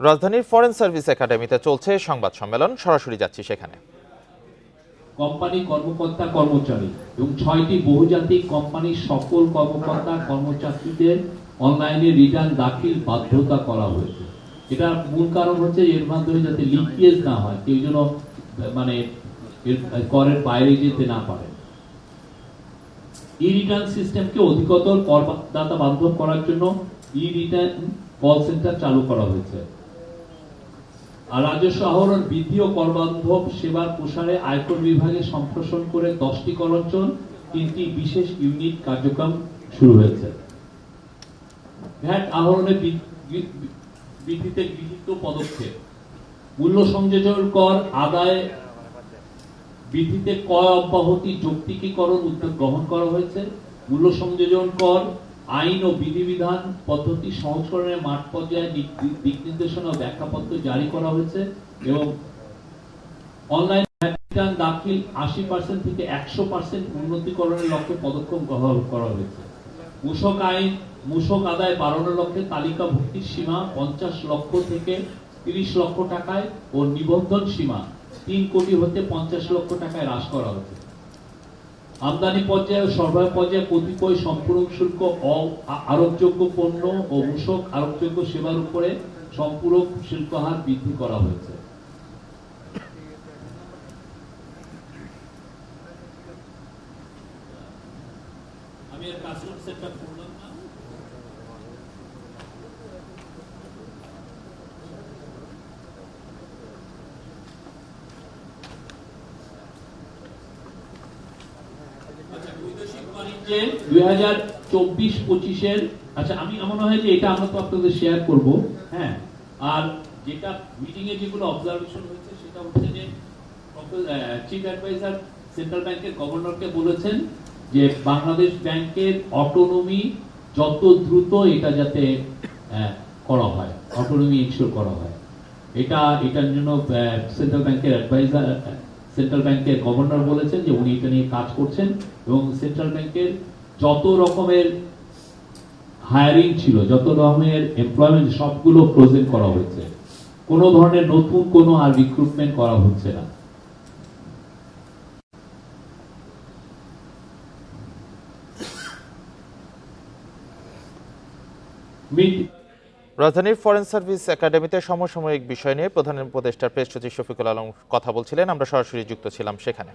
রাজধানীর foreign service একাডেমিতে চলছে সংবাদ সম্মেলন, সরাসরি যাচ্ছি সেখানে। কোম্পানি কর্মকর্তা কর্মচারী এবং 6টি বহুজাতিক কোম্পানির সকল কর্মকর্তা কর্মচারীদের অনলাইনে রিটার্ন দাখিল বাধ্যতা করা হয়েছে। এটা মূল কারণ হচ্ছে এর মাধ্যমে যাতে লিকেজ না হয়, কেউ যেন মানে করের বাইরে যেতে না পারে। ই রিটার্ন সিস্টেমকে অধিকতর করদাতা বান্ধব করার জন্য ই রিটার্ন কল সেন্টার চালু করা হয়েছে। আর রাজস্ব আহরণ বৃদ্ধি ও করবান্ধব সেবার প্রসারে আয়কর বিভাগে সম্প্রসারণ করে 10টি কর অঞ্চল 3টি বিশেষ ইউনিট কার্যক্রম শুরু হয়েছে। ভ্যাট আহরণে বৃদ্ধিতে গৃহীত পদক্ষেপ, মূল্য সংযোজন কর আদায় বৃদ্ধিতে ক্রয় অব্যাহতি যৌক্তিকীকরণ উদ্যোগ গ্রহণ করা হয়েছে। মূল্য সংযোজন কর আইন ও বিধিবিধান পদ্ধতি সংস্করণের মাঠ পর্যায়ে দিক নির্দেশনা ও ব্যাখ্যাপত্র জারি করা হয়েছে এবং অনলাইন রিটার্ন দাখিল 80% থেকে 100% উন্নতিকরণের লক্ষ্যে পদক্ষেপ গ্রহণ করা হয়েছে। মূসক আদায় বাড়ানোর লক্ষ্যে তালিকাভুক্তির সীমা 50 লক্ষ থেকে 30 লক্ষ টাকায় ও নিবন্ধন সীমা 3 কোটি হতে 50 লক্ষ টাকায় হ্রাস করা হয়েছে। আমদানি পর্যায়ে ও সরবরাহ পর্যায়ে কতিপয় সম্পূরক শুল্ক আরোপযোগ্য পণ্য ও মূসক আরোপযোগ্য সেবার উপরে সম্পূরক শুল্ক হার বৃদ্ধি করা হয়েছে। আমি এর কাস্টম সেটআপ করলাম না। আচ্ছা, বৈদেশিক বাণিজ্যে 2024-25 এর আমি মনে হয় যে এটা আমরা তো আপনাদের শেয়ার করব। হ্যাঁ, আর যেটা মিটিং এ যেগুলো অবজারভেশন হয়েছে সেটা হচ্ছে যে চিফ অ্যাডভাইজার সেন্ট্রাল ব্যাংকের গভর্নরকে বলেছেন যে বাংলাদেশ ব্যাংকের অটোনমি যত দ্রুত এটা যাতে করা হয়, অটোনমি ইনশিওর করা হয়। এটার জন্য সেন্ট্রাল ব্যাংকের অ্যাডভাইজার সেন্ট্রাল ব্যাংকের গভর্নর বলেছেন যে উনি এটা নিয়ে কাজ করছেন এবং সেন্ট্রাল ব্যাংকের যত রকমের হায়ারিং ছিল, যত রকমের এমপ্লয়মেন্ট সবগুলো ফ্রোজেন করা হয়েছে। কোনো ধরনের নতুন কোনো আর রিক্রুটমেন্ট করা হচ্ছে না। রাজধানীর ফরেন সার্ভিস একাডেমিতে সমসাময়িক বিষয় নিয়ে প্রধান উপদেষ্টার প্রেস সচিব শফিকুল আলম কথা বলছিলেন। আমরা সরাসরি যুক্ত ছিলাম সেখানে।